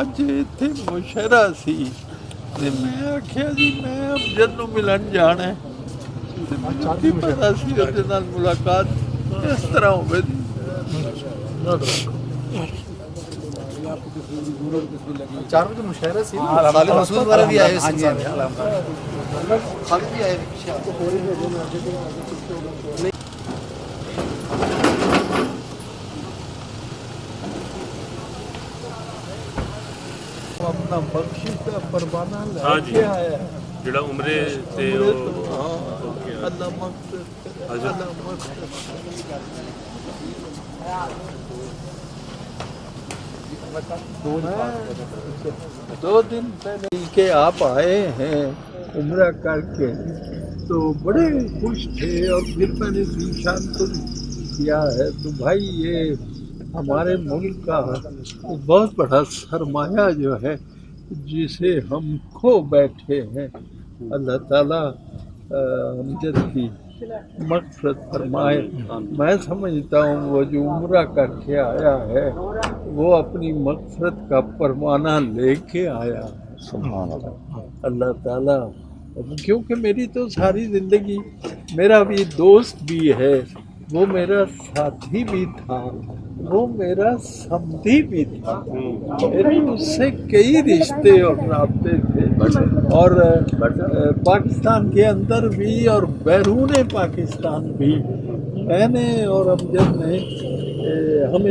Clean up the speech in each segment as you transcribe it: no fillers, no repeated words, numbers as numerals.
ਅੱਜ ਇੱਥੇ ਮੁਸ਼ਾਇਰਾ ਸੀ ਤੇ ਮੈਂ ਆਖਿਆ ਜੀ ਮੈਂ ਅਮਜਦ ਨੂੰ ਮਿਲਣ ਜਾਣਾ ਹੈ ਤੇ ਮੈਨੂੰ ਕੀ ਪਤਾ ਸੀ ਉਹਦੇ ਨਾਲ ਮੁਲਾਕਾਤ ਇਸ ਤਰ੍ਹਾਂ ਹੋਵੇਗੀ। चार बजे मुशायरा से साले मसूद वगैरह भी आए खालिद भी आए अपना बख्शिश का परवाना लेके आया ਜਿਹੜਾ ਉਮਰੇ ਤੇ अल्लाह मक़फ़िरत करे, अल्लाह मग़फ़िरत करे। 2 दिन पहले के आप आए हैं उम्रा करके तो बड़े खुश थे और फिर मैंने ज़ीशान को किया है तो भाई ये हमारे मुल्क का बहुत बड़ा सरमाया जो है जिसे हम खो बैठे हैं, अल्लाह ताला अमजद की मग़फ़िरत फरमाए। मैं समझता हूँ वो जो उम्रा करके आया है वो अपनी मग़फ़िरत का परवाना लेके आया है। सुभान अल्लाह, अल्लाह ताला, क्योंकि मेरी तो सारी ज़िंदगी मेरा भी दोस्त भी है, वो मेरा साथी भी था, वो मेरा समधी भी था, मेरे उससे कई रिश्ते और राब्ते थे और पाकिस्तान के अंदर भी और बैरून पाकिस्तान भी। मैंने और अमजद ने हम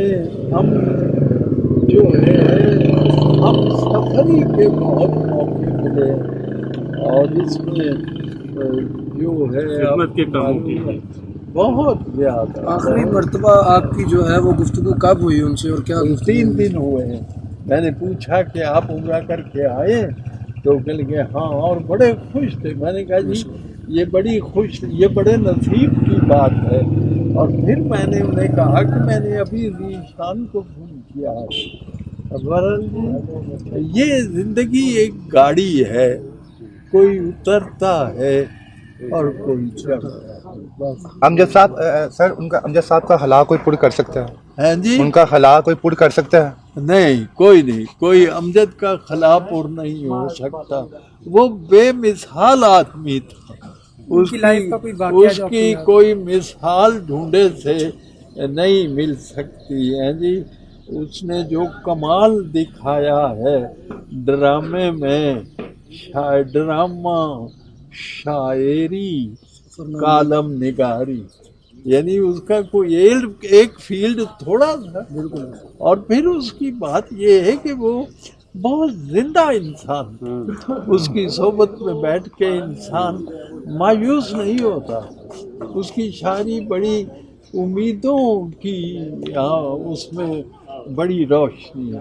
जो है हम सफरी के बहुत मौके मिले और इसमें जो है खिदमत के कामों की बहुत ज़्यादा। आखिरी मर्तबा आपकी जो है वो गुफ्तगू कब हुई उनसे और क्या? 3 दिन हुए हैं। मैंने पूछा कि आप उम्रा करके आए तो कह लगे हाँ, और बड़े खुश थे। मैंने कहा जी ये बड़े नसीब की बात है। और फिर मैंने उन्हें कहा कि मैंने अभी ज़ीशान को फ़ोन किया है। ये ज़िंदगी एक गाड़ी है, कोई उतरता है और कोई चढ़ता है। अमजद साहब सर, उनका अमजद साहब का हला कोई पूर्ण कर सकता है? हैं जी? उनका हला कोई पूर्ण कर सकता है? नहीं, कोई नहीं, कोई अमजद का खला पूर्ण नहीं हो सकता। वो बेमिसाल आदमी था, उसकी कोई मिसाल ढूंढे से नहीं मिल सकती है जी। उसने जो कमाल दिखाया है ड्रामे में, ड्रामा, शायरी, कालम निगारी, यानी उसका कोई एक फील्ड थोड़ा था। और फिर उसकी बात ये है कि वो बहुत जिंदा इंसान, उसकी सोबत में बैठ के इंसान मायूस नहीं होता। उसकी शायरी बड़ी उम्मीदों की उसमें बड़ी रोशनी है।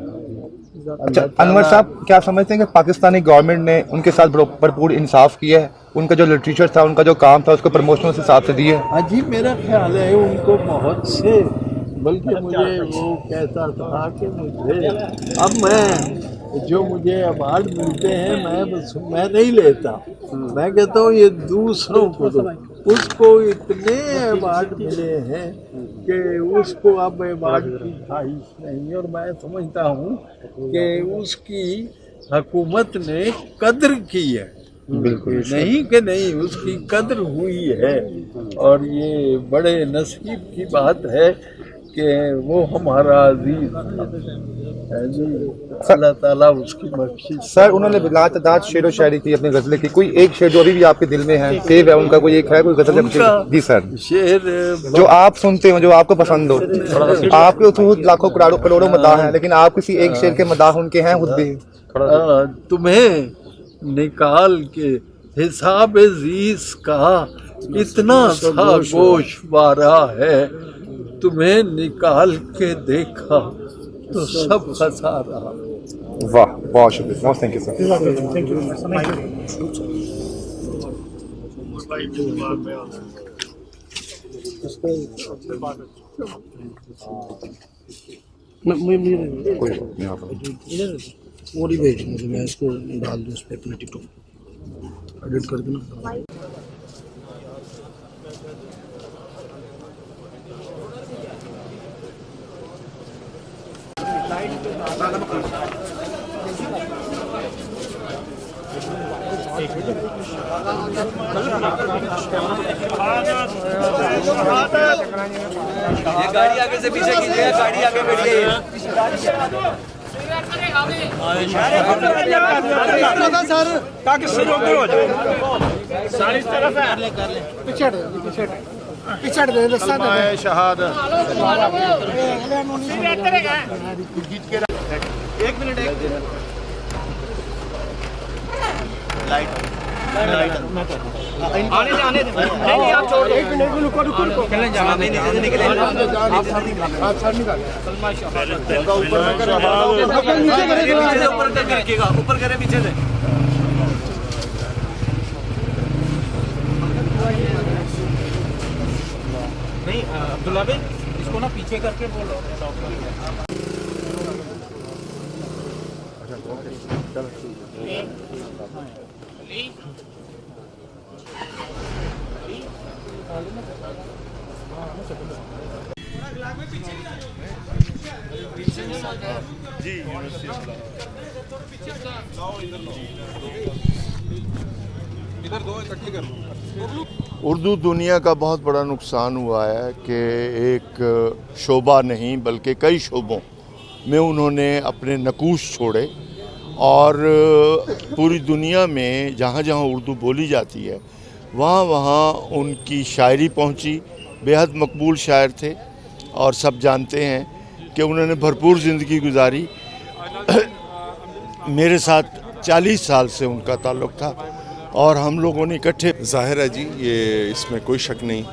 अच्छा, अनवर साहब क्या समझते हैं कि पाकिस्तानी गवर्नमेंट ने उनके साथ भरपूर इंसाफ किया है? उनका जो लिटरेचर था, उनका जो काम था, उसको प्रमोशन उस हिसाब से दिए? हाँ जी, मेरा ख्याल है उनको बहुत से, बल्कि मुझे वो कहता था कि मुझे अवार्ड मिलते हैं मैं नहीं लेता, मैं कहता हूँ ये दूसरों को दो। उसको इतने अवार्ड मिले हैं कि उसको अब अवार्ड की ख्वाहिश नहीं। और मैं समझता हूँ कि उसकी हुकूमत ने कद्र की है, बिल्कुल नहीं कि नहीं, उसकी कद्र हुई है। और ये बड़े नसीब की बात है कि वो हमारा अजीज है जी, अल्लाह ताला उसकी बख्शिश। सर, उन्होंने बिलातादाद शेर व शायरी की, अपनी गज़लें की। कोई एक शेर जो अभी भी आपके दिल में है, सेव है उनका, कोई एक है कोई गज़ल? जी सर, शेर जो आप सुनते हो, जो आपको पसंद हो। आपके तो लाखों करोड़ों मदाह हैं, लेकिन आप किसी एक शेर के मदाह उनके हैं खुद भी? तुम्हें निकाल के हिसाब जीस का इतना सा गोशवारा है, तुम्हें निकाल के देखा तो सब खसारा। वाह, बहुत शुक्रिया, बहुत थैंक यू सर। और ही भेज मुझे, मैं इसको डाल दूँ उस पर अपने टिकटॉक एडिट कर दूँ। ये गाड़ी आगे से पीछे कीजिए, गाड़ी आगे बढ़िए। ऊपर करे पीछे से। नहीं अब्दुल्ला भाई इसको ना पीछे करके बोलो। उर्दू दुनिया का बहुत बड़ा नुकसान हुआ है कि एक शोबा नहीं बल्कि कई शोबों में उन्होंने अपने नकूश छोड़े और पूरी दुनिया में जहाँ जहाँ उर्दू बोली जाती है वहाँ वहाँ उनकी शायरी पहुँची। बेहद मकबूल शायर थे और सब जानते हैं कि उन्होंने भरपूर ज़िंदगी गुजारी। मेरे साथ 40 साल से उनका ताल्लुक़ था और हम लोगों ने इकट्ठे। ज़ाहिर है जी, ये इसमें कोई शक नहीं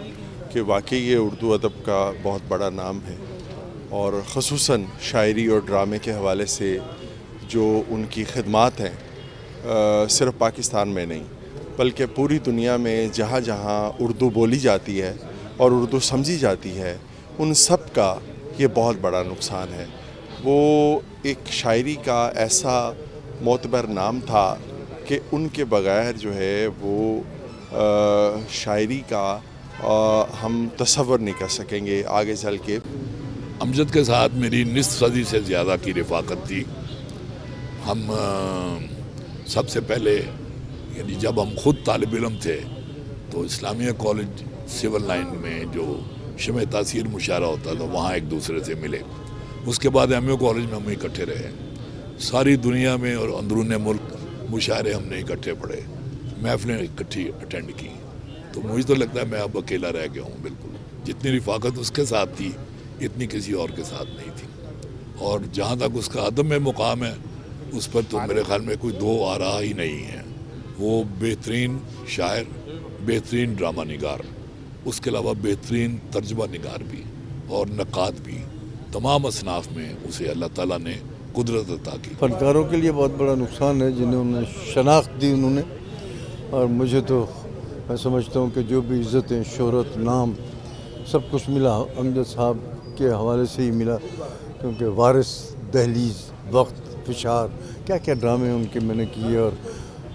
कि वाकई ये उर्दू अदब का बहुत बड़ा नाम है और ख़ुसूसन शायरी और ड्रामे के हवाले से जो उनकी खिदमात हैं सिर्फ़ पाकिस्तान में नहीं बल्कि पूरी दुनिया में जहाँ जहाँ उर्दू बोली जाती है और उर्दू समझी जाती है उन सब का ये बहुत बड़ा नुकसान है। वो एक शायरी का ऐसा मोतबर नाम था कि उनके बग़ैर जो है वो शायरी का हम तसव्वुर नहीं कर सकेंगे आगे चल के। अमजद के साथ मेरी निस्फ सदी से ज़्यादा की रफ़ाकत थी। हम सबसे पहले यानी जब हम ख़ुद तालिब इल्म थे तो इस्लामिया कॉलेज सिविल लाइन में जो शमे तासीर मुशायरा होता था वहाँ एक दूसरे से मिले। उसके बाद एमए कॉलेज में हम इकट्ठे रहे। सारी दुनिया में और अंदरून मुल्क मुशायरे हमने इकट्ठे पढ़े, महफिलें इकट्ठी अटेंड की। तो मुझे तो लगता है मैं अब अकेला रह गया हूँ बिल्कुल। जितनी रफ़ाकत उसके साथ थी इतनी किसी और के साथ नहीं थी। और जहाँ तक उसका अदब में मुकाम है उस पर तो मेरे ख्याल में कोई दो आ रहा ही नहीं है। वो बेहतरीन शायर, बेहतरीन ड्रामा निगार, उसके अलावा बेहतरीन तर्जमा निगार भी और नक़ाद भी। तमाम असनाफ में उसे अल्लाह ताला ने कुदरत अता की। फनकारों के लिए बहुत बड़ा नुकसान है जिन्होंने शनाख्त दी उन्होंने। और मुझे तो मैं समझता हूँ कि जो भी इज़्ज़तें, शोहरत, नाम सब कुछ मिला अमजद साहब के हवाले से ही मिला, क्योंकि वारिस, दहलीज, वक्त, फिशार, क्या क्या ड्रामे उनके मैंने किए। और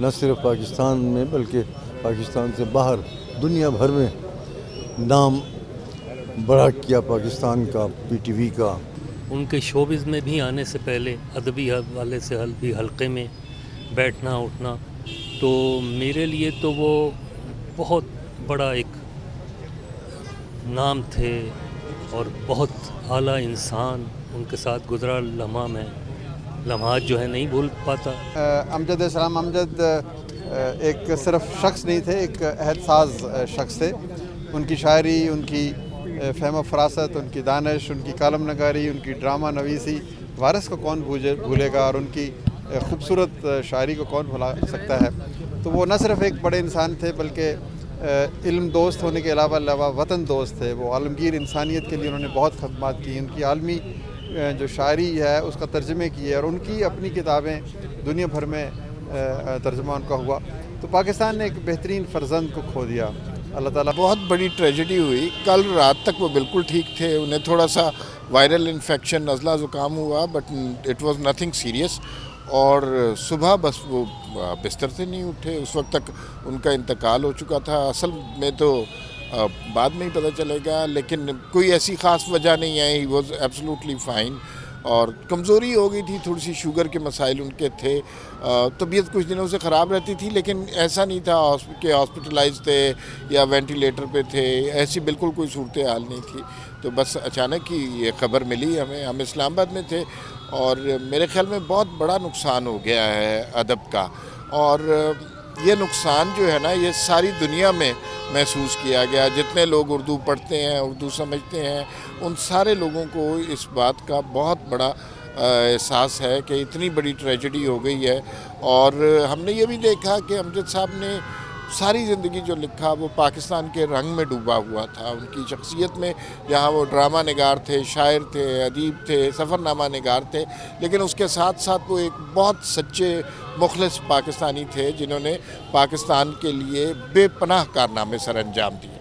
न सिर्फ पाकिस्तान में बल्कि पाकिस्तान से बाहर दुनिया भर में नाम बड़ा किया पाकिस्तान का, पीटीवी का। उनके शोबिज़ में भी आने से पहले अदबी हवाले से भी हल्के में बैठना उठना, तो मेरे लिए तो वो बहुत बड़ा एक नाम थे और बहुत आला इंसान। उनके साथ गुज़रा लम्हात जो है नहीं भूल पाता। अमजद इस्लाम अमजद एक सिर्फ शख्स नहीं थे, एक अहदसाज शख्स थे। उनकी शायरी, उनकी फ़हम फरासत, उनकी दानिश, उनकी कालम नगारी, उनकी ड्रामा नवीसी, वारिस को कौन भूलेगा और उनकी खूबसूरत शायरी को कौन भुला सकता है। तो वो न सिर्फ एक बड़े इंसान थे बल्कि इल्म दोस्त होने के अलावा वतन दोस्त थे। वो आलमगीर इंसानियत के लिए उन्होंने बहुत खदमात की। उनकी आलमी जो शायरी है उसका तर्जमे किए और उनकी अपनी किताबें दुनिया भर में तर्जमा उनका हुआ। तो पाकिस्तान ने एक बेहतरीन फ़र्जंद को खो दिया। अल्लाह ताला। बहुत बड़ी ट्रेजेडी हुई। कल रात तक वो बिल्कुल ठीक थे। उन्हें थोड़ा सा वायरल इन्फेक्शन, नज़ला ज़ुकाम हुआ, but it was nothing serious. और सुबह बस वो बिस्तर से नहीं उठे। उस वक्त तक उनका इंतकाल हो चुका था। असल में तो बाद में ही पता चलेगा, लेकिन कोई ऐसी ख़ास वजह नहीं है। He was absolutely fine. اور کمزوری ہو گئی تھی، تھوڑی سی شوگر کے مسائل ان کے تھے، طبیعت کچھ دنوں سے خراب رہتی تھی، لیکن ایسا نہیں تھا کہ ہاسپٹلائز تھے یا وینٹیلیٹر پہ تھے، ایسی بالکل کوئی صورتحال نہیں تھی. تو بس اچانک ہی یہ خبر ملی ہمیں، ہم اسلام آباد میں تھے، اور میرے خیال میں بہت بڑا نقصان ہو گیا ہے ادب کا. اور یہ نقصان جو ہے نا یہ ساری دنیا میں محسوس کیا گیا. جتنے لوگ اردو پڑھتے ہیں، اردو سمجھتے ہیں، ان سارے لوگوں کو اس بات کا بہت بڑا احساس ہے کہ اتنی بڑی ٹریجڈی ہو گئی ہے. اور ہم نے یہ بھی دیکھا کہ امجد صاحب نے ساری زندگی جو لکھا وہ پاکستان کے رنگ میں ڈوبا ہوا تھا. ان کی شخصیت میں جہاں وہ ڈرامہ نگار تھے، شاعر تھے، ادیب تھے، سفر نامہ نگار تھے، لیکن اس کے ساتھ ساتھ وہ ایک بہت سچے مخلص پاکستانی تھے جنہوں نے پاکستان کے لیے بے پناہ کارنامے سر انجام دیے.